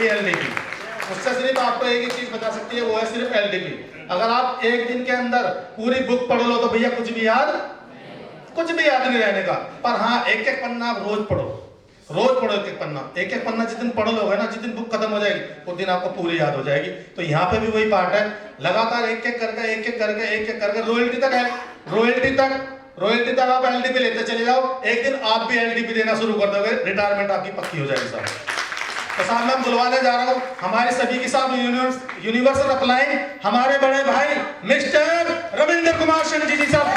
ये एलडीपी, उससे सिर्फ आपको एक ही चीज बचा सकती है, वो है सिर्फ एलडीपी। अगर आप एक दिन के अंदर पूरी बुक पढ़ लो तो भैया कुछ भी याद नहीं रहने का, पर हाँ एक एक पन्ना आप रोज पढ़ो, रोज पढ़ो एक एक पन्ना जिस दिन पढ़ लोगे ना, जिस दिन बुक खत्म हो जाएगी उस दिन आपको पूरी याद हो जाएगी। तो यहाँ पे भी वही पार्ट है, लगातार एक एक करके रॉयल्टी तक आप एलडीपी लेते चले जाओ, एक दिन आप भी एलडीपी देना शुरू कर दोगे, रिटायरमेंट आपकी पक्की हो जाएगी साहब। तो साहब मैं बुलवाने जा रहा हूँ हमारे सभी की साहब यूनिवर्सल अपलाइन हमारे बड़े भाई मिस्टर रविंद्र कुमार सिंह जी साहब,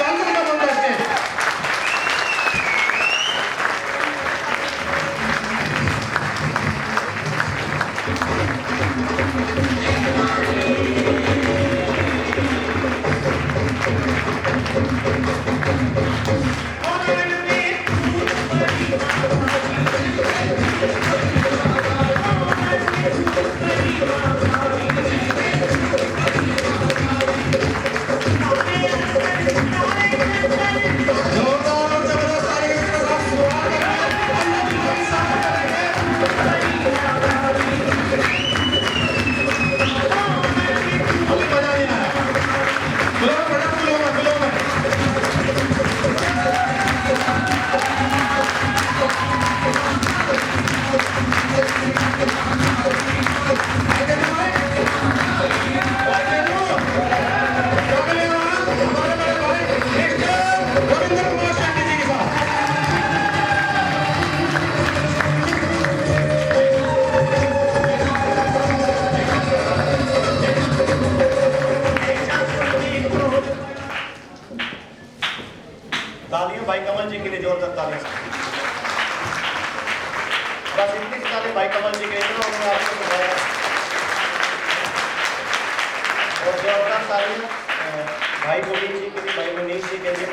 भाई कमल जी के लिए जोरदार तालियां। बस इतनी ताली भाई कमल जी के लिए उन्होंने आपको बताया, और जोरदार तालियां भाई मुनीष जी के लिए, भाई मुनीष जी के लिए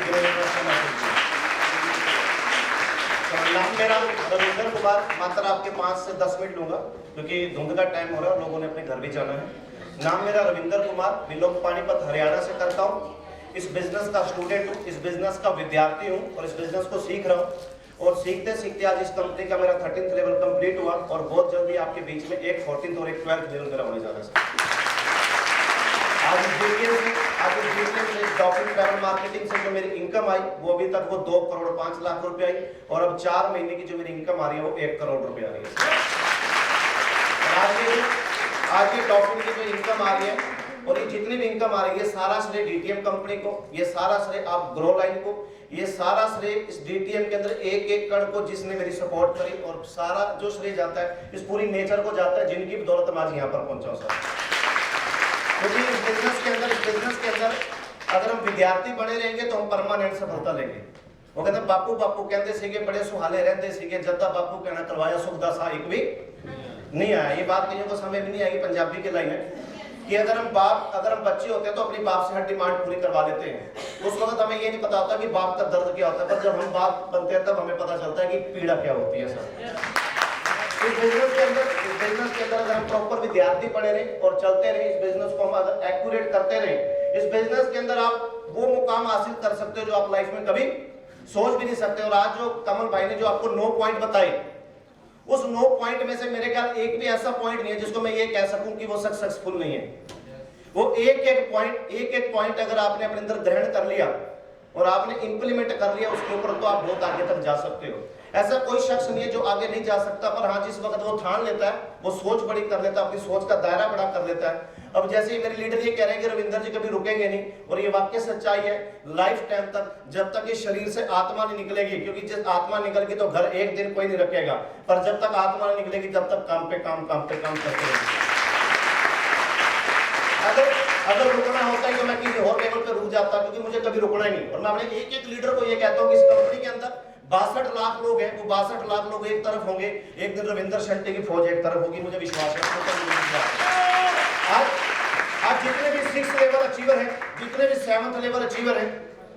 नाम मेरा रविंदर कुमार। मात्र आपके 5 से 10 मिनट लूंगा क्योंकि धुंध का टाइम हो रहा है, लोगों ने अपने घर भी जाना है। नाम मेरा रविंदर कुमार, बिलोंग पानीपत हरियाणा से करता हूँ। इस बिजनेस का स्टूडेंट हूँ, इस बिजनेस का विद्यार्थी हूँ और इस बिजनेस को सीख रहा हूँ। और सीखते सीखते आज इस कंपनी का मेरा 13th लेवल कंप्लीट हुआ और बहुत जल्दी आपके बीच में एक 14th और एक 12th लेवल मेरा होने जा रहा है। आज डॉक्यूमेंट ट्रैवल मार्केटिंग से जो मेरी इनकम आई वो अभी तक वो 2 करोड़ 5 लाख रुपए आई, और अब 4 महीने की जो मेरी इनकम आ रही है वो 1 करोड़ रुपए आ रही है। आज ये डॉक्यूमेंट की जो इनकम आ रही है और ये जितनी भी इनकम आ रही है, सारा श्रेय डीटीएम कंपनी को, ये सारा श्रेय आप ग्रो लाइन को, ये सारा श्रेय इस डीटीएम के अंदर एक एक कण को जिसने मेरी सपोर्ट करी, और सारा जो श्रेय जाता है इस पूरी नेचर को जाता है जिनकी बदौलत मैं आज यहाँ पर पहुंचा हूं सर। क्योंकि इस बिजनेस के अंदर अगर हम विद्यार्थी बने रहेंगे तो हम परमानेंट सफलता लेंगे। वो कहते बापू कहते सीगे बड़े सुहाले रहते सीगे, जद्दा बापू कहना करवाया सुखदा सा एक भी नहीं आया। ये बात कहीं को समझ में नहीं आएगी पंजाबी के लाइन है कि अगर हम बच्चे होते हैं तो अपनी बाप से हर डिमांड पूरी करवा लेते हैं। उस वक्त हमें ये नहीं पता होता कि बाप का दर्द क्या होता है, पर जब हम बाप बनते हैं तब हमें पता चलता है कि पीड़ा क्या होती है सर। इस बिजनेस के अंदर अगर हम प्रॉपर विद्यार्थी पढ़े रहे और चलते रहे, इस बिजनेस को हम अगर एक्यूरेट करते रहे, इस बिजनेस के अंदर आप वो मुकाम हासिल कर सकते हो जो आप लाइफ में कभी सोच भी नहीं सकते। और आज जो कमल भाई ने जो आपको 9 पॉइंट बताए, उस 9 पॉइंट में से मेरे ख्याल एक भी ऐसा पॉइंट नहीं है जिसको मैं ये कह सकूं कि वो सक्सेसफुल नहीं है। वो एक एक पॉइंट अगर आपने अपने अंदर ग्रहण कर लिया और आपने इंप्लीमेंट कर लिया उसके ऊपर, तो आप बहुत आगे तक जा सकते हो। ऐसा कोई शख्स नहीं है जो आगे नहीं जा सकता, पर हाँ जिस वक्त वो ठान लेता है, वो सोच बड़ी कर लेता है, अपनी सोच का दायरा बड़ा कर लेता है। अब जैसे ही मेरे लीडर ये कह रहे हैं कि रविंदर जी कभी रुकेंगे नहीं, और ये वाक्य सच्चाई है। लाइफ टाइम तक जब तक इस शरीर से आत्मा नहीं निकलेगी, क्योंकि जब आत्मा निकल गई तो घर एक दिन कोई नहीं रखेगा, पर जब तक आत्मा नहीं निकलेगी तब तक काम पे काम करते रहेंगे। अगर रुकना होता है तो मैं किसी और लेवल पे रुक जाता, क्योंकि मुझे कभी रुकना ही नहीं। और मैं अपने एक एक लीडर को ये कहता हूँ कि इस कंपनी के अंदर 62 लाख लोग हैं, वो 62 लाख लोग एक तरफ होंगे, एक दिन रविंदर शेट्टी की फौज एक तरफ होगी, मुझे विश्वास है। आज जितने भी 6th लेवल अचीवर हैं, जितने भी 7th लेवल अचीवर हैं,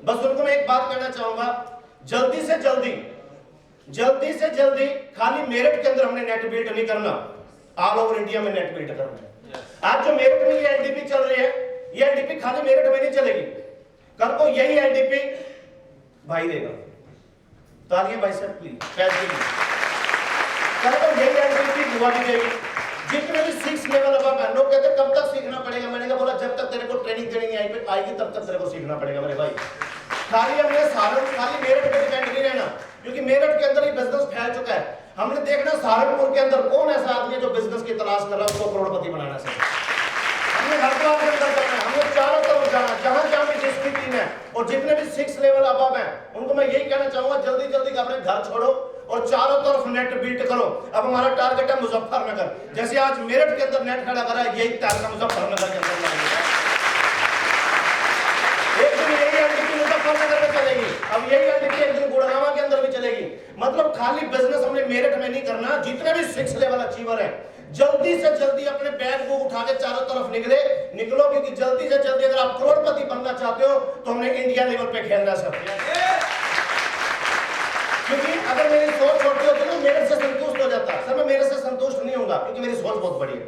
बस उनको मैं एक बात कहना चाहूंगा, जल्दी से जल्दी खाली मेरिट के अंदर हमने नेट बिल्ड नहीं करना, ऑल ओवर इंडिया में नेट बिल्ड करना है। आज जो मेरिट में ये एलडीपी चल रही है, ये एलडीपी खाली मेरिट में नहीं चलेगी, कल को यही एलडीपी भाई देगा। तालियां भाई साहब प्लीज। कल को यही एलडीपी बुआ भी देगी, जितने भी 6 लेवल अब है, लोग कहते कब तक सीखना पड़ेगा, मैंने कहा बोला जब तक तेरे को ट्रेनिंग देनी नहीं आएगी तब तक तेरे को सीखना पड़ेगा मेरे भाई। खाली हमने खाली मेरठ पे डिपेंड नहीं रहना, क्योंकि मेरठ के अंदर ही बिजनेस फैल चुका है। हमने देखना सहारनपुर के अंदर कौन ऐसा आदमी है जो बिजनेस की तलाश कर रहा है, उसको करोड़पति बनाना चाहिए। हमने हरिद्वार के अंदर करना है, हमने चारों तरफ जाना, जहां जहां भी जिसकी टीम है और जितने भी 6 लेवल अब हैं उनको मैं यही कहना चाहूंगा जल्दी जल्दी अपने घर छोड़ो और चारों तरफ नेट बिल्ड करो। अब हमारा टारगेट है मुजफ्फरनगर, जैसे आज मेरठ के अंदर नेट खड़ा करा है, यही टारगेट मुजफ्फरनगर के अंदर लाएंगे। एक दिन यही एंटिटी मुजफ्फरनगर में चलेगी, अब यही एंटिटी एक दिन गुड़गांव के अंदर भी चलेगी। मतलब खाली बिजनेस हमने मेरठ में नहीं करना, जितने भी 6 लेवल अचीवर है जल्दी से जल्दी अपने बैग को उठा के चारों तरफ निकलो, क्योंकि जल्दी से जल्दी अगर आप करोड़पति बनना चाहते हो तो हमने इंडिया लेवल पे खेलना सर। क्योंकि अगर मेरी सोच छोटी होती तो मेरे से संतुष्ट हो जाता, सर मैं मेरे से संतुष्ट नहीं होगा क्योंकि मेरी सोच बहुत बड़ी है।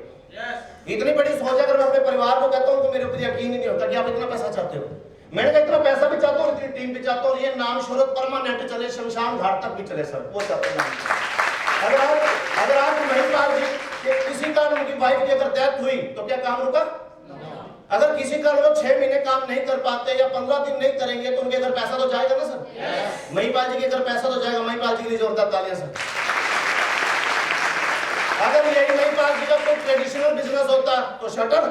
इतनी बड़ी सोच है, अगर मैं अपने परिवार को कहता हूं उनको मेरे ऊपर यकीन ही नहीं होता कि आप इतना पैसा चाहते हो। मैंने कहा इतना पैसा भी चाहता हूं, इतनी टीम भी चाहता हूं, ये नाम शोहरत परमानेंट चले, शमशान घाट तक भी चले सर, वो चाहते हैं। अगर आप महिपाल जी कि किसी कारण उनकी वाइफ की अगर डेथ हुई तो क्या काम रुका? अगर किसी कारण वो 6 महीने काम नहीं कर पाते या 15 दिन नहीं करेंगे तो उनके घर पैसा तो जाएगा ना सर। महिपाल जी के घर पैसा तो जाएगा, महिपाल जी के लिए जोरदार तालियां सर। अगर यही महिपाल जी का कोई ट्रेडिशनल बिजनेस होता तो शटर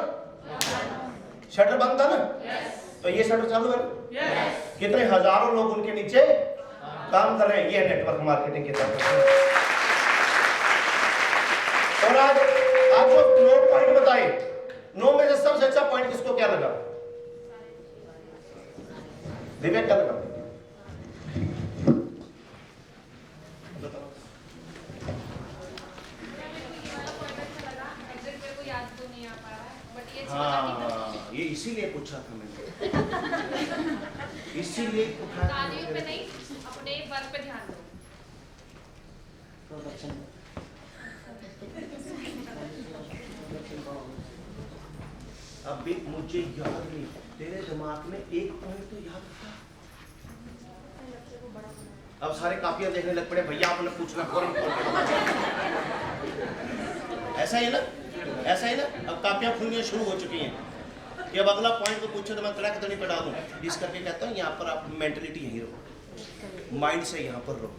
बंद था ना, तो ये शटर चालू है। कितने हजारों लोग उनके नीचे काम कर रहे हैं, ये नेटवर्क मार्केटिंग की तरफ। और आज जो 9 पॉइंट बताए, 9 में से सबसे अच्छा पॉइंट किसको क्या लगा? विवेक क्या लगा? हाँ, ये इसीलिए पूछा था मैंने, इसीलिए पूछा था। पे नहीं, अपने वर्क पे ध्यान दो। अब भी मुझे याद नहीं, तेरे दिमाग में एक पॉइंट तो याद था। अब सारे कापियां देखने लग पड़े, भैया आपने पूछना कौन। ऐसा ही ना, ऐसा ही ना। अब कापियां खुलनी शुरू हो चुकी हैं कि अब अगला पॉइंट को पूछो तो मैं ट्रैक तो नहीं पढ़ा दूं। इस करके कहता हूँ यहाँ पर आप मेंटलिटी यहीं रहो, माइंड से यहाँ पर रहो।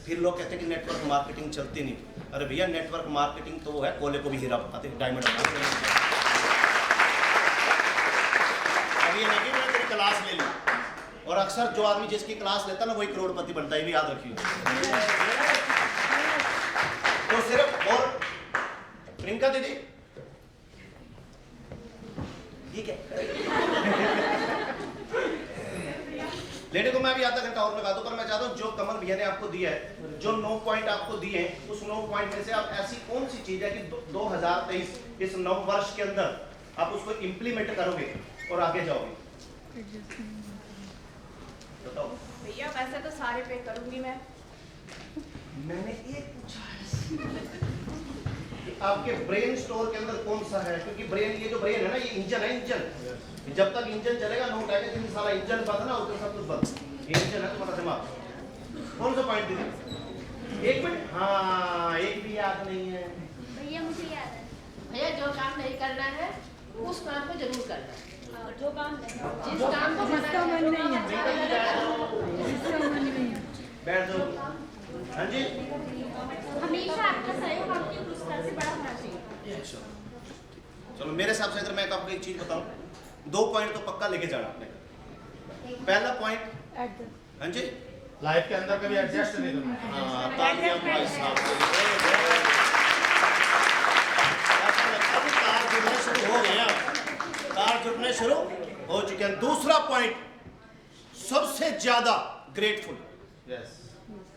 फिर लोग कहते हैं कि नेटवर्क मार्केटिंग चलती नहीं। अरे भैया नेटवर्क मार्केटिंग तो वो है, कोले को भी हीरा बताते, डायमंड बताते। अब ये नहीं कि मैंने तेरी क्लास ले ली, और अक्सर जो आदमी जिसकी क्लास लेता ना वही करोड़पति बनता है, ये भी याद रखिए। तो सिर्फ और प्रियंका दीदी ठीक है लेने को मैं भी आधा घंटा और लगा दूं, पर मैं चाहता हूं जो कमल भैया ने आपको दिया है, जो 9 पॉइंट आपको दिए हैं, उस 9 पॉइंट में से आप ऐसी कौन सी चीज है कि 2023 इस नव वर्ष के अंदर आप उसको इंप्लीमेंट करोगे और आगे जाओगे? बताओ भैया। वैसे तो सारे पे करूंगी मैंने एक पूछा है कि आपके ब्रेन स्टोर के अंदर कौन सा है, क्योंकि ब्रेन, ये जो ब्रेन है ना, ये इंजन है। इंजन जब तक इंजन चलेगा, नोट आएगा, जिन सारा इंजन बंद ना होता सब कुछ बंद। ये इंजन है तुम्हारा दिमाग। कौन सा पॉइंट दीदी? 1 मिनट। हाँ, एक भी याद नहीं है भैया, मुझे याद है। भैया जो काम नहीं करना है उस काम को जरूर करना है। जो काम नहीं, जिस काम को जिसका मन नहीं है, जिसका मन नहीं है, बैठ जाओ। हाँ जी, हमेशा आपका सहयोग आपके पुरस्कार से बड़ा होना चाहिए। चलो मेरे हिसाब से अगर मैं आपको एक चीज बताऊं, 2 पॉइंट तो पक्का लेके जाना आपने। पहला पॉइंट, हाँ जी, लाइफ के अंदर कभी एडजस्ट नहीं करना। हाँ, तालियां भाई साहब। तार जुड़ने शुरू हो गया, तार जुड़ने शुरू हो चुके हैं। दूसरा पॉइंट, सबसे ज्यादा ग्रेटफुल,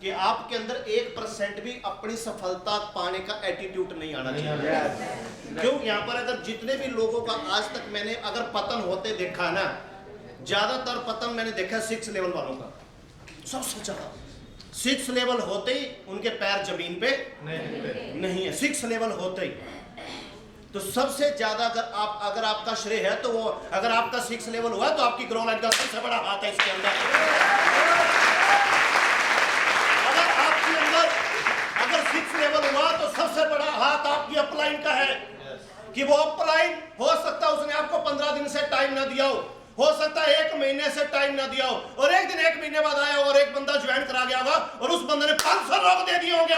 कि आपके अंदर 1% भी अपनी सफलता पाने का एटीट्यूड नहीं आना चाहिए। क्यों? यहाँ पर अगर जितने भी लोगों का आज तक मैंने अगर पतन होते देखा ना, ज्यादातर पतन मैंने देखा 6 लेवल वालों का। सबसे ज्यादा 6 लेवल होते ही उनके पैर जमीन पे नहीं है। 6 लेवल होते ही तो सबसे ज्यादा अगर आपका श्रेय है तो वो, अगर आपका 6 लेवल हुआ तो आपकी ग्रो लाइन का सबसे बड़ा हाथ है इसके अंदर। अगर आपके अंदर अगर 6 लेवल हुआ तो सबसे बड़ा हाथ आपकी अपलाइन ऑफलाइन का है कि वो ऑफलाइन हो सकता है उसने आपको 15 दिन से टाइम ना दिया हो सकता है 1 महीने से टाइम ना दिया हो, और एक दिन 1 महीने बाद आया और एक बंदा ज्वाइन करा गया होगा और उस बंदे ने 500 लोग दे दिए होंगे।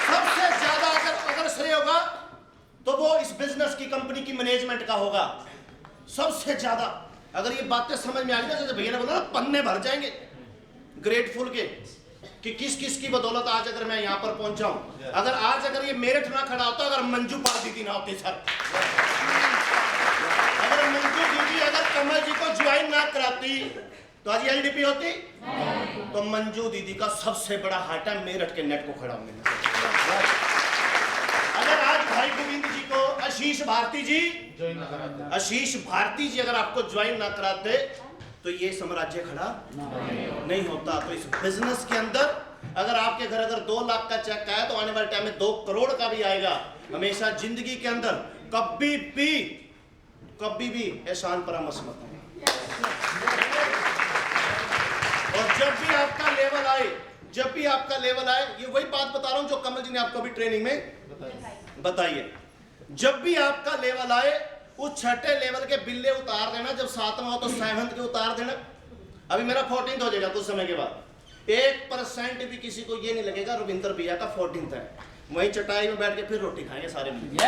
सबसे ज्यादा अगर श्रेय होगा तो वो इस बिजनेस की कंपनी की मैनेजमेंट का होगा सबसे ज्यादा। अगर ये बातें समझ में आ गई ना, जैसे भैया ने बोला ना पन्ने भर जाएंगे ग्रेटफुल के कि किस किस की बदौलत आज अगर मैं यहाँ पर पहुंचा हूं। अगर आज अगर ये मेरठ ना खड़ा होता, अगर मंजू पाल दीदी ना होती सर, अगर मंजू दीदी अगर कमल जी को ज्वाइन ना कराती तो आज एलडीपी होती। तो मंजू दीदी का सबसे बड़ा हार्ट है मेरठ के नेट को खड़ा होने में। अगर आज भाई गोविंद जी को आशीष भारती जी अगर आपको ज्वाइन ना कराते तो ये साम्राज्य खड़ा नहीं होता। तो इस बिजनेस के अंदर अगर आपके घर अगर 2 लाख का चेक आया तो आने वाले टाइम में 2 करोड़ का भी आएगा। हमेशा जिंदगी के अंदर कभी भी एहसान परामर्श मत हो। और जब भी आपका लेवल आए, ये वही बात बता रहा हूं जो कमल जी ने आपको भी ट्रेनिंग में बताई है। जब भी आपका लेवल आए उस छठे लेवल के बिल्ले उतार देना, जब 7वां हो तो 7th के उतार देना। अभी मेरा 14th हो जाएगा कुछ समय के बाद। 1% भी किसी को ये नहीं लगेगा रविंद्र भैया का 14th है। वहीं चटाई में बैठ के फिर रोटी खाएंगे सारे मिलकर।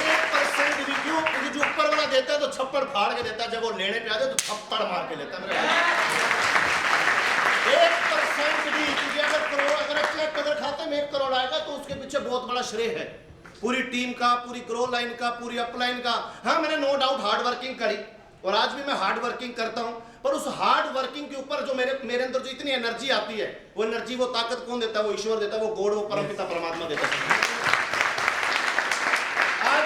1% भी क्यों? क्योंकि जो ऊपर वाला देता है तो छप्पड़ फाड़ के देता है, जब वो लेने पे आते तो थप्पड़ मार के लेता है। 1% भी, क्योंकि अगर खाते में 1 करोड़ आएगा तो उसके पीछे बहुत बड़ा श्रेय है पूरी टीम का, पूरी ग्रो लाइन का, पूरी अपलाइन का। हाँ, मैंने नो डाउट हार्ड वर्किंग करी और आज भी मैं हार्ड वर्किंग करता हूं, पर उस हार्ड वर्किंग के ऊपर जो मेरे अंदर जो इतनी एनर्जी आती है, वो एनर्जी वो ताकत कौन देता है? वो ईश्वर देता है, वो गॉड, वो परमपिता परमात्मा देता है।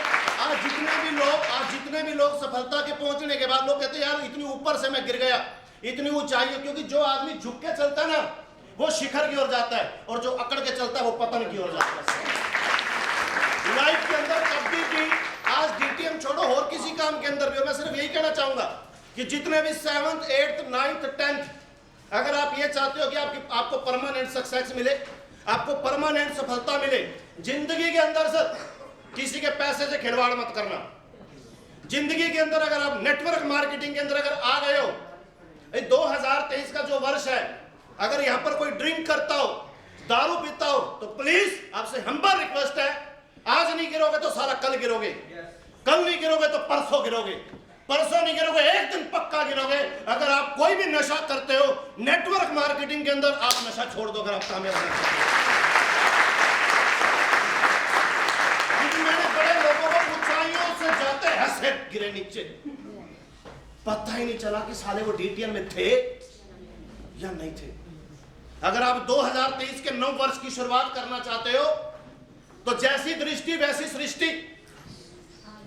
आज जितने भी लोग सफलता के पहुंचने के बाद लोग कहते हैं यार इतनी ऊपर से मैं गिर गया, इतनी ऊंचाई है। क्योंकि जो आदमी झुक के चलता है ना वो शिखर की ओर जाता है, और जो अकड़ के चलता है वो पतन की ओर जाता है। लाइफ के अंदर कभी भी, आज डीटीएम छोड़ो और किसी काम के अंदर भी, मैं सिर्फ यही कहना चाहूंगा कि जितने भी 7th 8th 9th 10th, अगर आप ये चाहते हो कि आपको परमानेंट सक्सेस मिले, आपको परमानेंट सफलता मिले जिंदगी के अंदर, सर किसी के पैसे से खिलवाड़ मत करना। जिंदगी के अंदर अगर आप नेटवर्क मार्केटिंग के अंदर अगर आ गए हो, 2023 का जो वर्ष है, अगर यहां पर कोई ड्रिंक करता हो, दारू पीता हो, तो प्लीज आपसे हम्बल रिक्वेस्ट है, आज नहीं गिरोगे तो सारा कल गिरोगे, कल नहीं गिरोगे तो परसों गिरोगे, परसों नहीं गिरोगे एक दिन पक्का गिरोगे। अगर आप कोई भी नशा करते हो नेटवर्क मार्केटिंग के अंदर, आप नशा छोड़ दो अगर आप कामयाब हैं। मैंने बड़े लोगों को ऊंचाइयों से जाते हंसे गिरे नीचे, पता ही नहीं चला कि साले वो डीटीएम में थे या नहीं थे। अगर आप 2023 के नव वर्ष की शुरुआत करना चाहते हो तो जैसी दृष्टि वैसी सृष्टि,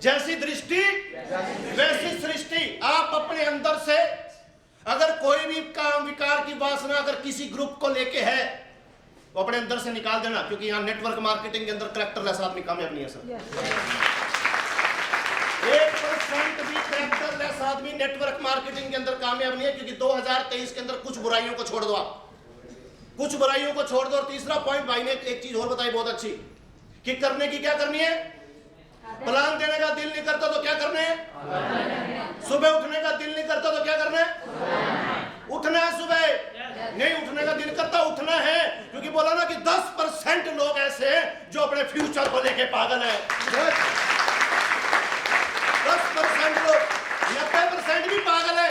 जैसी दृष्टि वैसी सृष्टि। आप अपने अंदर से अगर कोई भी काम विकार की वासना अगर किसी ग्रुप को लेके है वो अपने अंदर से निकाल देना, क्योंकि यहाँ नेटवर्क मार्केटिंग के अंदर करैक्टरलेस आदमी कामयाब नहीं है सर। 1% भी करैक्टरलेस आदमी नेटवर्क मार्केटिंग के अंदर कामयाब नहीं है, क्योंकि 2023 के अंदर कुछ बुराइयों को छोड़ दो, आप कुछ बुराइयों को छोड़ दो। और तीसरा पॉइंट भाई ने एक चीज और बताई बहुत अच्छी, कि करने की क्या करनी है? प्लान देने का दिल नहीं करता तो क्या करना है? सुबह उठने का दिल नहीं करता तो क्या करना है? उठना है। सुबह नहीं उठने का दिल करता, उठना है, क्योंकि बोला ना कि 10% लोग ऐसे हैं जो अपने फ्यूचर को लेके पागल है। 10% लोग, 90% भी पागल है,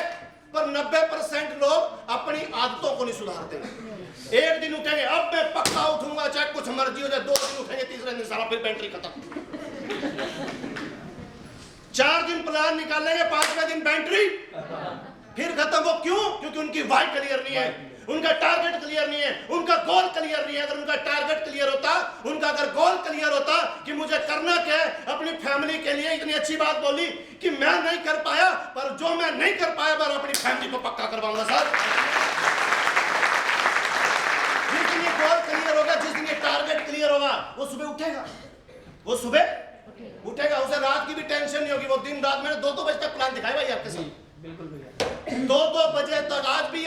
पर 90% लोग अपनी आदतों को नहीं सुधारते। एक दिन उठेंगे अब मैं पक्का उठूंगा चाहे कुछ मर्जी हो जाए, 2 दिन उठेंगे, तीसरे दिन सारा फिर बैटरी खत्म। 4 दिन प्लान निकालेंगे, 5वें दिन बैटरी फिर खत्म। वो क्यों? क्योंकि उनकी वाई क्लियर नहीं है, उनका टारगेट क्लियर नहीं है, उनका गोल क्लियर नहीं है। अगर उनका टारगेट क्लियर होता, उनका अगर गोल क्लियर होता कि मुझे करना क्या है, अपनी फैमिली के लिए इतनी अच्छी बात बोली कि मैं नहीं कर पाया, पर जो मैं नहीं कर पाया पर अपनी फैमिली को पक्का करवाऊंगा सर। जिस दिन गोल क्लियर होगा, जिस दिन टारगेट क्लियर होगा, वो सुबह उठेगा, वो सुबह उठेगा, उसे रात की भी टेंशन नहीं होगी। वो दिन रात मैंने 2-2 बजे तक प्लान दिखाया भाई आपके साथ, बिल्कुल भैया, 2-2 बजे तक। आज भी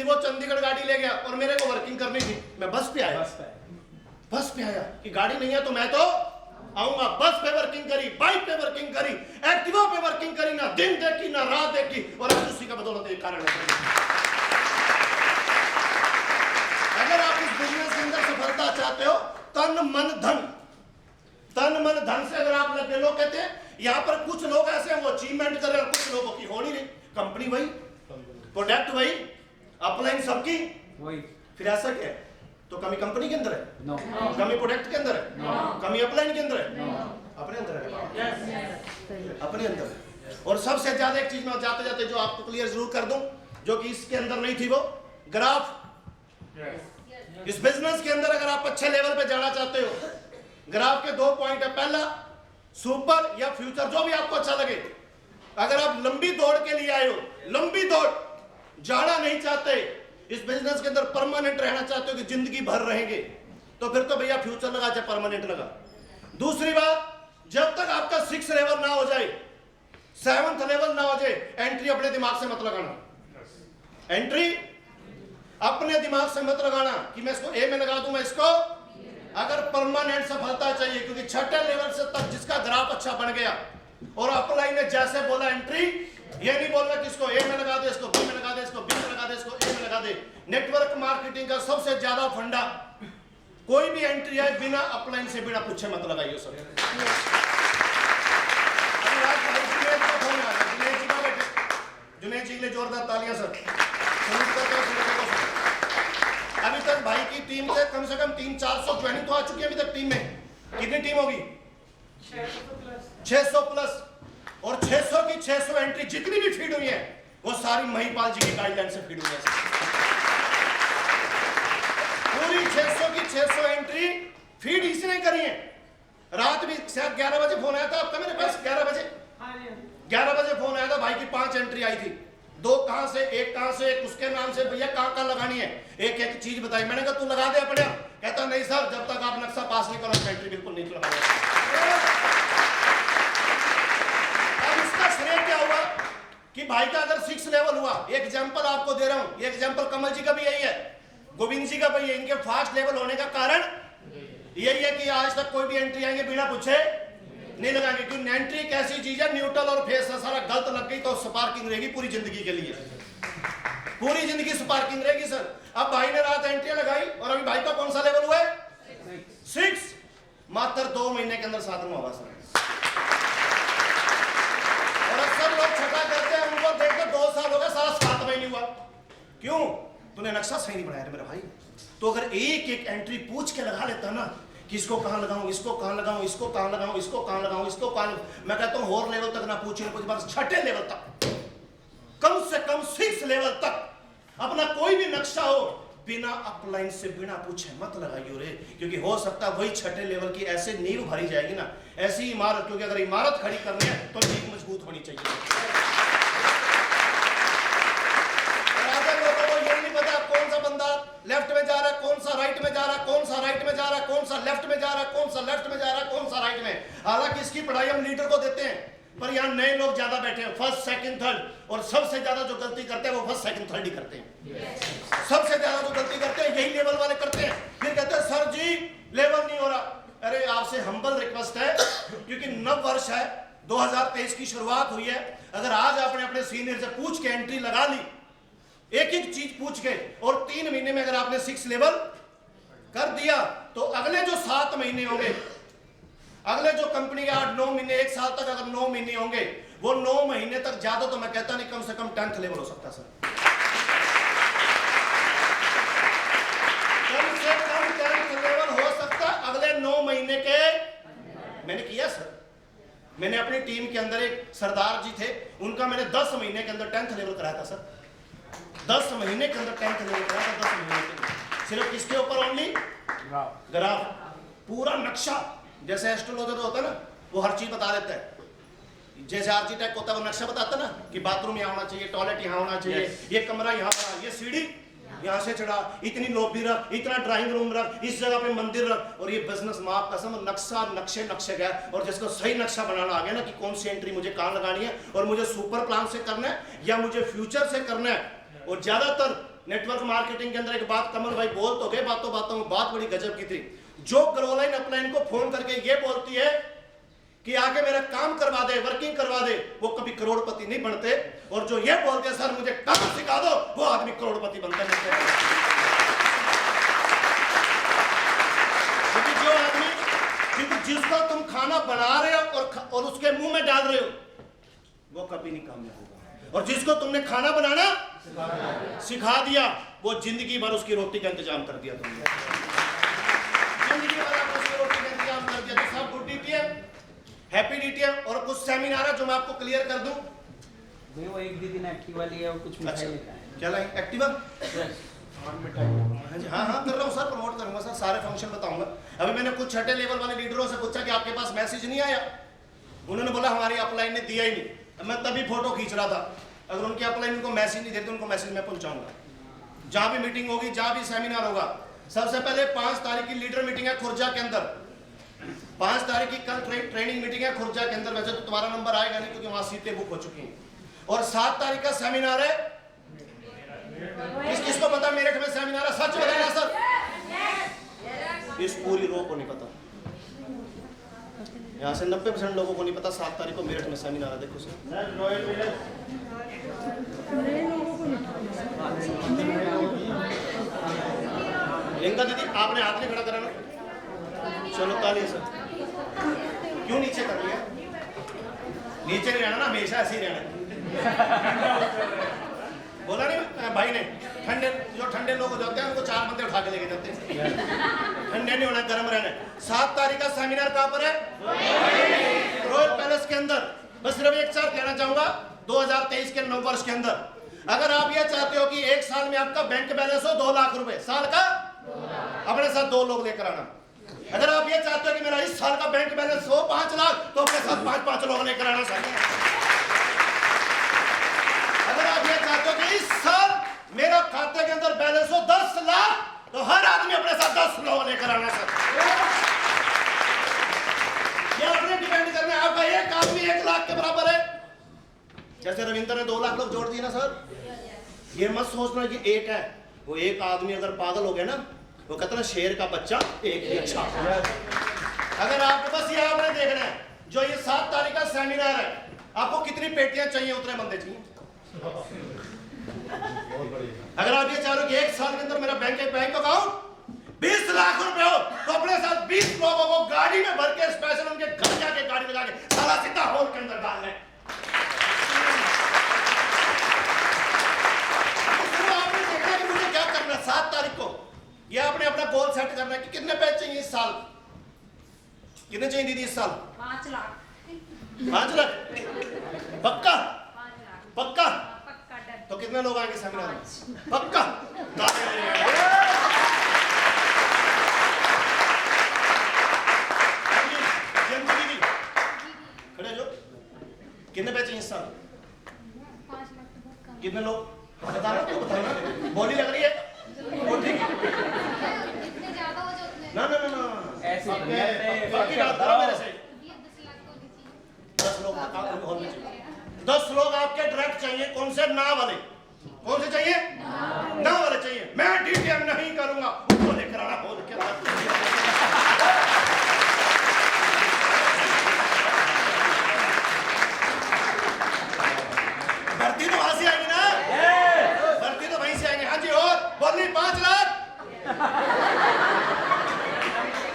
थी, वो चंडीगढ़ गाड़ी ले गया और मेरे को वर्किंग करनी थी, मैं बस पे आया। बस पे आया कि गाड़ी नहीं है तो मैं तो आऊंगा। बस पे वर्किंग करी, बाइक पे वर्किंग करी, एक्टिवा पे वर्किंग करी, ना दिन देखी ना रात देखी, और आज उसी का बदौलत एक कारण है। अगर आप इस बिजनेस के अंदर सफलता चाहते हो, तन मन धन से अगर आप लगे, लोग कहते हैं यहाँ पर कुछ लोग ऐसे हैं वो अचीवमेंट कर रहे हैं और कुछ लोगों की हो नहीं रही। कंपनी वही, प्रोडक्ट वही, अपलाइन सबकी वही, फिर ऐसा क्या है? तो कमी कंपनी के अंदर है? no. कमी प्रोडक्ट के अंदर है? no. कमी अपलाइन के अंदर है? no. अपने अंदर है। अपने अंदर है। और सबसे ज्यादा एक चीज में जाते जाते जो आपको क्लियर जरूर कर दूं, जो कि इसके अंदर नहीं थी, वो ग्राफ। इस बिजनेस के अंदर अगर आप अच्छे लेवल पे जाना चाहते हो, ग्राफ के 2 पॉइंट है। पहला सुपर या फ्यूचर, जो भी आपको अच्छा लगे। अगर आप लंबी दौड़ के लिए आए हो, लंबी दौड़ जाना नहीं चाहते, इस बिजनेस के अंदर परमानेंट रहना चाहते हो कि जिंदगी भर रहेंगे, तो फिर तो भैया फ्यूचर लगा चाहे परमानेंट लगा। दूसरी बात, जब तक आपका 6 लेवल ना हो जाए, 7th लेवल ना हो जाए, एंट्री अपने दिमाग से मत लगाना। एंट्री अपने दिमाग से मत लगाना कि मैं इसको ए में लगा दूं, मैं इसको। अगर परमानेंट सफलता चाहिए, क्योंकि 6ठे लेवल से तक जिसका ग्राफ अच्छा बन गया और अपलाइन ने जैसे बोला एंट्री, ये नहीं बोलना कि इसको ए में लगा दे, इसको बी में लगा दे, इसको बी में लगा दे, इसको ए में लगा दे। नेटवर्क मार्केटिंग का सबसे ज्यादा फंडा, कोई भी एंट्री है बिना अपलाइन से बिना पूछे मत लगाइए सर। जुनेद जी के लिए जोरदार तालियां सर। अभी तक भाई की टीम से कम 300-400 ज्वाइनिंग तो आ चुकी है अभी तक टीम में। कितनी टीम होगी? 600 प्लस। और 600 की 600 एंट्री जितनी भी फीड हुई है, वो सारी महिपाल जी की गाइडलाइन से फीड हुई है। पूरी 600 की 600 एंट्री फीड इसने करी है। रात भी शायद 11 बजे फोन आया था आपका मेरे पास, 11 बजे फोन आया था, भाई की 5 एंट्री आई थी। 2 कहां से, एक कहां से, एक उसके नाम से, भैया कहां लगानी है, एक एक चीज बताई। मैंने कहा तू लगा दे अपने। कहता नहीं सर, जब तक आप नक्शा पास नहीं करो एंट्री बिल्कुल नहीं लगाऊंगा। क्या हुआ कि भाई का अगर 6 लेवल हुआ, एग्जांपल आपको दे रहा हूं, ये एग्जांपल कमल जी का भी यही है, गोविंद जी का भी है। इनके फास्ट लेवल होने का कारण यही है कि आज तक कोई भी एंट्री आएंगे बिना पूछे नहीं लगाएंगे, क्योंकि एंट्री एक ऐसी चीज है, न्यूट्रल और फेस सारा गलत लग गई तो स्पार्किंग रहेगी पूरी जिंदगी के लिए, पूरी जिंदगी स्पार्किंग रहेगी सर। अब भाई ने रात एंट्री लगाई और अभी भाई का कौन सा लेवल हुआ है? 6। मात्र 2 महीने के अंदर 7वां होगा सर। अक्सर लोग छठा करते हैं, उनको देखते 2 साल हो गए, सारा 7 महीने हुआ। क्यों? तूने नक्शा सही नहीं बनाया मेरा भाई। तो अगर एक एक एंट्री पूछ के लगा लेता ना कि इसको कहां लगाऊं, इसको कहां लगाऊं, इसको कहां लगाऊं, इसको कहां लगाऊं, इसको कहां, मैं कहता हूं और लेवल तक ना पूछे, कुछ बार 6ठे लेवल तक, कम से कम 6 लेवल तक अपना कोई भी नक्शा हो, बिना अपलाइन से बिना पूछे मत लगाइए रे, क्योंकि हो सकता है वही 6ठे लेवल की ऐसे नींव भरी जाएगी ना, ऐसी इमारत, क्योंकि अगर इमारत खड़ी करनी है तो नींव मजबूत होनी चाहिए। लोगों को ये नहीं पता कौन सा बंदा लेफ्ट में जा रहा है, कौन सा राइट में जा रहा है, कौन सा राइट में जा रहा है, कौन सा लेफ्ट में जा रहा है, कौन सा लेफ्ट में जा रहा है, कौन सा राइट में। हालांकि इसकी पढ़ाई हम लीडर को देते हैं, पर यहाँ नए लोग ज्यादा बैठे हैं, 1st, 2nd, 3rd, और सबसे ज्यादा जो गलती करते हैं वो 1st, 2nd, 3rd ही करते हैं। सबसे ज्यादा जो गलती करते हैं यही लेवल वाले करते हैं। फिर कहते हैं सर जी लेवल नहीं हो रहा। अरे आपसे हम्बल रिक्वेस्ट है, क्योंकि नव वर्ष है, 2023 की शुरुआत हुई है। अगर आज आपने अपने सीनियर से पूछ के एंट्री लगा ली, एक एक चीज पूछ के, और 3 महीने में अगर आपने 6 लेवल कर दिया, तो अगले जो 7 महीने होंगे, अगले जो कंपनी के 8-9 महीने, 1 साल तक अगर 9 महीने होंगे, वो 9 महीने तक ज्यादा तो मैं कहता नहीं, कम से कम 10th लेवल हो सकता है सर। कम से कम 10th लेवल हो सकता अगले 9 महीने के। मैंने किया सर, मैंने अपनी टीम के अंदर एक सरदार जी थे, उनका मैंने 10 महीने के अंदर 10th लेवल कराया था सर। 10 महीने के अंदर 10th लेवल कराया था, 10 महीने के अंदर। सिर्फ किसके ऊपर? ओनली ग्राफ, पूरा नक्शा। जैसे एस्ट्रोलॉजर होता है ना, वो हर चीज बता देता है। जैसे आर्किटेक्ट होता है वो नक्शा बताता है ना कि बाथरूम यहाँ होना चाहिए, टॉयलेट यहाँ होना चाहिए, ये कमरा यहाँ पर, ये सीढ़ी यहाँ से चढ़ा, इतनी लॉबी रख, इतना ड्राइंग रूम रख, इस जगह पे मंदिर रख, और ये बिजनेस माप कसम नक्शा नक्शे गया। और जिसको सही नक्शा बनाना आ गया ना कि कौन सी एंट्री मुझे कहाँ लगानी है, और मुझे सुपर प्लान से करना है या मुझे फ्यूचर से करना है, और ज्यादातर नेटवर्क मार्केटिंग के अंदर एक बात कमल भाई बोल तो गए, बातों बातों में बात बड़ी गजब की थी। जो ग्रो लाइन अपलाइन को फोन करके ये बोलती है कि आके मेरा काम करवा दे, वर्किंग करवा दे, वो कभी करोड़पति नहीं बनते। और जो ये बोलते हैं सर मुझे काम सिखा दो, वो आदमी करोड़पति बनते हैं। क्योंकि जो आदमी, क्योंकि जिसको तुम खाना बना रहे हो और उसके मुंह में डाल रहे हो, वो कभी नहीं कामयाब होगा। और जिसको तुमने खाना बनाना सिखा दिया, वो जिंदगी भर उसकी रोटी का इंतजाम कर दिया तुमने। जिंदगी भर आपने उसकी रोटी का इंतजाम कर दिया। तो सब गुड डीटीएम, हैप्पी डीटीएम। और कुछ सेमिनार है जो मैं आपको क्लियर कर दूं। वो एक दीदी ने एक्टिवा लिया और कुछ मिठाई लेकर आए। क्या लाइन? एक्टिवा? हाँ हाँ कर रहा हूँ सर, प्रमोट करूंगा सर, सारे फंक्शन बताऊंगा। अभी मैंने कुछ छठे लेवल वाले लीडरों से पूछा कि आपके पास मैसेज नहीं आया? उन्होंने बोला हमारी अपलाइन ने दिया ही नहीं। मैं तभी फोटो खींच रहा था। अगर उनकी अपलाइन उनको मैसेज नहीं देते, उनको मैसेज मैं पहुंचाऊंगा। जहां भी मीटिंग होगी, जहां भी सेमिनार होगा, सबसे पहले 5 तारीख की लीडर मीटिंग है खुर्जा के अंदर। 5 तारीख की कल ट्रेनिंग मीटिंग है खुर्जा के अंदर। वैसे तो तुम्हारा नंबर आएगा नहीं क्योंकि वहां सीटें बुक हो चुकी हैं। और 7 तारीख का सेमिनार है। किसको पता मेरठ में सेमिनार है? सच बताना सर। इस पूरी रो को नहीं पता, यहाँ से 90% लोगों को नहीं पता 7 तारीख को मेरठ में सेमिनार है। देखो सर, लिंगा दीदी आपने हाथ नहीं खड़ा करा ना? चलो ताली सर। क्यों नीचे कर लिया? नीचे नहीं रहना ना, हमेशा ऐसे ही रहना। बोला नहीं भाई ने, ठंडे लोग जाते हैं उनको 4 बंदे उठा के लेके जाते हैं। ठंडे नहीं होना, गर्म रहना। 7 तारीख का सेमिनार कहां पर है? रॉयल पैलेस के अंदर। बस सिर्फ एक साथ कहना चाहूंगा, 2023 के नव वर्ष के अंदर अगर आप ये चाहते हो कि एक साल में आपका बैंक बैलेंस हो 2 लाख रुपए साल का, अपने साथ 2 लोग लेकर आना। अगर आप ये चाहते हो कि मेरा इस साल का बैंक बैलेंस हो 5 लाख, तो अपने साथ 5 लोग लेकर आना चाहिए। अगर आप ये चाहते हो कि इस साल मेरा खाते के अंदर बैलेंस हो 10 लाख, तो हर आदमी अपने साथ 10 लोग लेकर आना चाहिए। ये अपने डिपेंड करना है। आपका एक आदमी 1 लाख के बराबर है। जैसे रविंद्र ने 2 लाख लोग जोड़ दिए ना सर, ये मत सोचना कि एक है। वो एक आदमी अगर पागल हो गया ना, वो कहता ना शेर का बच्चा एक ही अच्छा। अगर आपको बस ये आपने देखना है, जो ये 7 तारीख का सेमिनार है, आपको कितनी पेटियां चाहिए उतने बंदे चाहिए। अगर आप ये चाह रहे हो कि एक साल के अंदर मेरा बैंक अकाउंट 20 लाख रुपए हो, तो अपने साथ 20 लोगों को गाड़ी में भर के स्पेशल उनके घर जाके गाड़ी में जाके साला सीधा हॉल के अंदर डालना है। आपने देखना कि मुझे क्या करना है 7 तारीख को। ये आपने अपना गोल सेट करना है कि कितने पैसे चाहिए इस साल। कितने चाहिए दीदी इस साल? 5 लाख। 5 लाख पक्का? 5 लाख पक्का? पक्का डन। तो कितने लोग आएंगे सेमिनार में? पक्का? खड़े जो कितने पैसे इस साल? 5 लाख तो बहुत कम। कितने लोग बताना? तो बताना, बोली लग रही है वो ठीक है। जितने ज्यादा हो जाए उतने। ना ना ना ना ऐसे बाकी बात करो मेरे से। 10 लाख तो होनी चाहिए। 10 लोग हॉल में चाहिए। 10 लोग आपके डायरेक्ट चाहिए। कौन से? ना वाले। कौन से चाहिए? ना वाले चाहिए। मैं डीटीएम नहीं करूंगा, उसको लेकर आना हॉल के अंदर। भर्ती तो वहां से आएगी ना, भर्ती तो वहीं से आएंगे। हाँ जी, और बोली 5 लाख,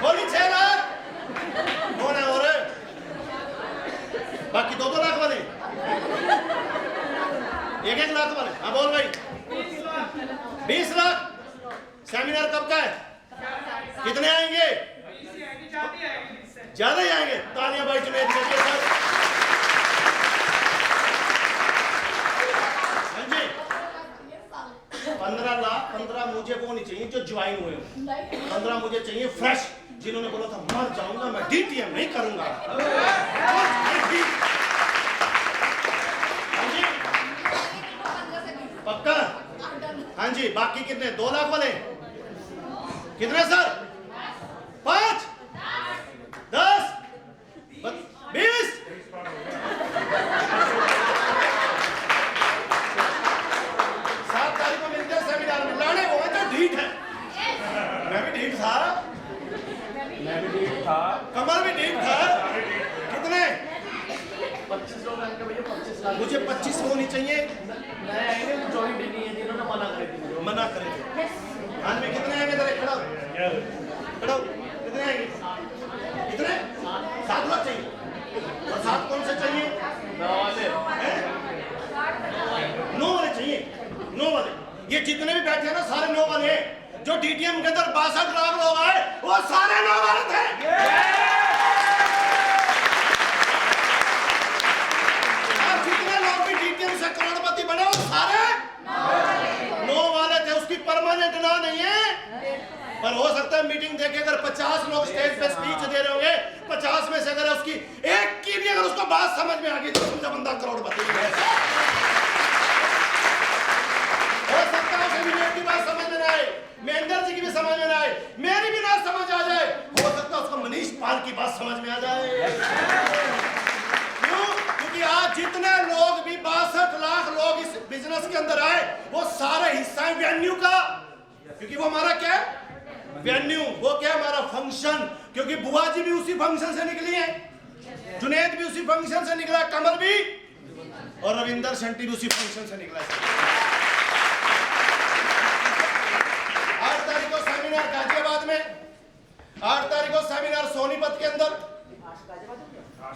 बोली 6 लाख, कौन है? और बाकी 2-2 लाख वाले, 1-1 लाख वाले। हाँ बोल भाई। 20 लाख। सेमिनार कब का है? कितने आएंगे? ज्यादा ही आएंगे। तालियां भाई जुनेद के लिए सर। 15 लाख। 15 मुझे वो नहीं चाहिए जो ज्वाइन हुए हो। 15 मुझे चाहिए फ्रेश, जिन्होंने बोला था मर जाऊंगा मैं, डीटीएम नहीं करूंगा। हाँ जी पक्का? हाँ जी। बाकी कितने? 2 लाख वाले कितने सर? 5, 10, 20। 7 तारीख को मिलते हैं सेमिनार में। 25 लोग आएंगे भैया, 25 लाख। मुझे 25 होनी चाहिए, नए आएंगे तो जॉइंट नहीं है, जिन्होंने मना करे थे। मना करेंगे। हाँ में कितने आएंगे इधर खड़ा खड़ा, कितने आएंगे? कितने? 7 लोग चाहिए। और 7 कौन से चाहिए? 9 वाले 9 वाले चाहिए, 9 वाले। ये जितने भी बैठे हैं ना सारे 9 वाले हैं। जो डीटीएम के अंदर 62 लाख लोग आए वो सारे 9 वाले थे। और जितने लोग भी डीटीएम से करोड़पति बने वो सारे 9 वाले थे। उसकी परमानेंट ना नहीं है, पर हो सकता है मीटिंग देके अगर 50 लोग स्टेज पे स्पीच दे रहे होंगे, 50 में से अगर उसकी एक की भी अगर उसको बात समझ में आ गई तो समझा बंदा करोड़पति है। हो सकता है उसे की बात समझ में ना आए, महेंद्र जी की भी समझ में ना आए, मेरी भी ना समझ आ जाए, हो सकता है उसको मनीष पाल की बात समझ में आ जाए। क्यों? क्योंकि आज जितने लोग भी 62 लाख लोग इस बिजनेस के अंदर आए वो सारे हिस्सा है वेन्यू का। क्योंकि वो हमारा क्या है? वेन्यू। वो क्या है? हमारा फंक्शन। क्योंकि बुआ जी भी उसी फंक्शन से निकली है, जुनेद भी उसी फंक्शन से निकला, कमल भी, और रविंदर शंटी भी उसी फंक्शन से निकला है। 8 तारीख को सेमिनार गाजियाबाद में, 8 तारीख को सेमिनार सोनीपत के अंदर,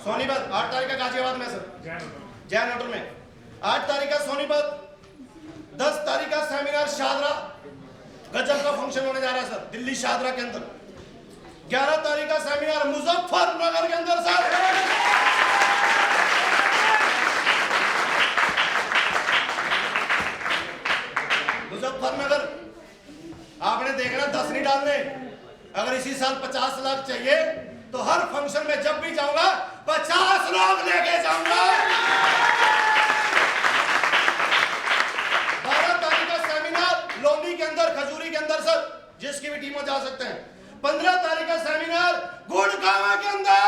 सोनीपत 8 तारीख का गाजियाबाद में सर, जैन होटल में 8 तारीख का सोनीपत, 10 तारीख का सेमिनार शादरा, गजब का फंक्शन होने जा रहा है सर दिल्ली शादरा के अंदर। 11 तारीख का सेमिनार मुजफ्फरनगर के अंदर सर। मुजफ्फरनगर आपने देखना 10 नहीं डालने। अगर इसी साल 50 लाख चाहिए तो हर फंक्शन में जब भी जाऊंगा 50 लोग लेके जाऊंगा। 12 तारीख का सेमिनार लोनी के अंदर, खजूरी के अंदर सर, जिसकी भी टीमों जा सकते हैं। 15 तारीख का सेमिनार गुड़गांव के अंदर।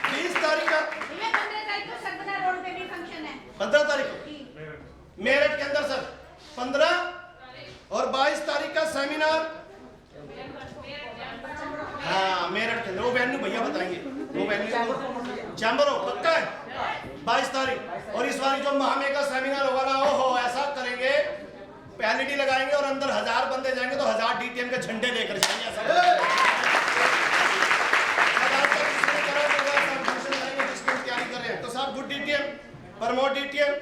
20 तारीख का 15 तारीख को सरपना रोड पे भी फंक्शन है। 15 तारीख को मेरठ के अंदर सर 15, और 22 तारीख का सेमिनार, हाँ मेरठ के अंदर। वो वेन्यू भैया बताएंगे, वो वेन्यू चैम्बर हो पक्का है 22 तारीख। और इस बार जो महामे का सेमिनार होगा ना, ओहो ऐसा करेंगे, एलईडी लगाएंगे और अंदर 1000 बंदे जाएंगे तो 1000 डीटीएम के झंडे लेकर जाएंगे। तैयारी कर रहे हैं तो साहब good DTM, promote DTM,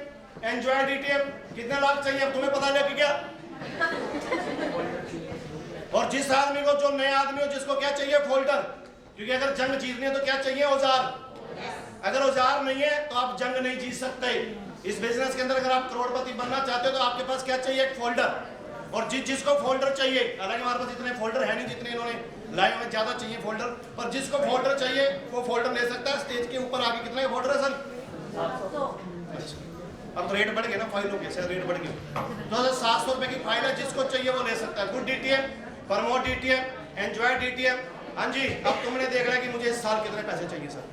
enjoy DTM. कितने लाख चाहिए अब तुम्हें पता लगे क्या? और जिस आदमी को, जो नए आदमी हो, जिसको क्या चाहिए? फोल्डर। क्योंकि अगर जंग जीतनी है तो क्या चाहिए? औजार। अगर औजार नहीं है तो आप जंग नहीं जीत सकते। इस बिजनेस के अंदर अगर आप करोड़पति बनना चाहते हो तो आपके पास क्या चाहिए? एक फोल्डर। और जिसको फोल्डर चाहिए, हालांकि हमारे पास इतने फोल्डर है नहीं जितने इन्होंने लाए हुए, ज्यादा चाहिए फोल्डर, पर जिसको फोल्डर चाहिए वो फोल्डर ले सकता है। स्टेज के ऊपर आगे कितने फोल्डर है सर? 700। अब तो रेट बढ़ गए ना फाइलों के, सर रेट बढ़ गए। तो 700 रुपए की फाइल है, जिसको चाहिए वो ले सकता है। Good DTM, promote DTM, enjoy DTM. हाँ जी, अब तुमने देखना है कि मुझे इस साल कितने पैसे चाहिए सर।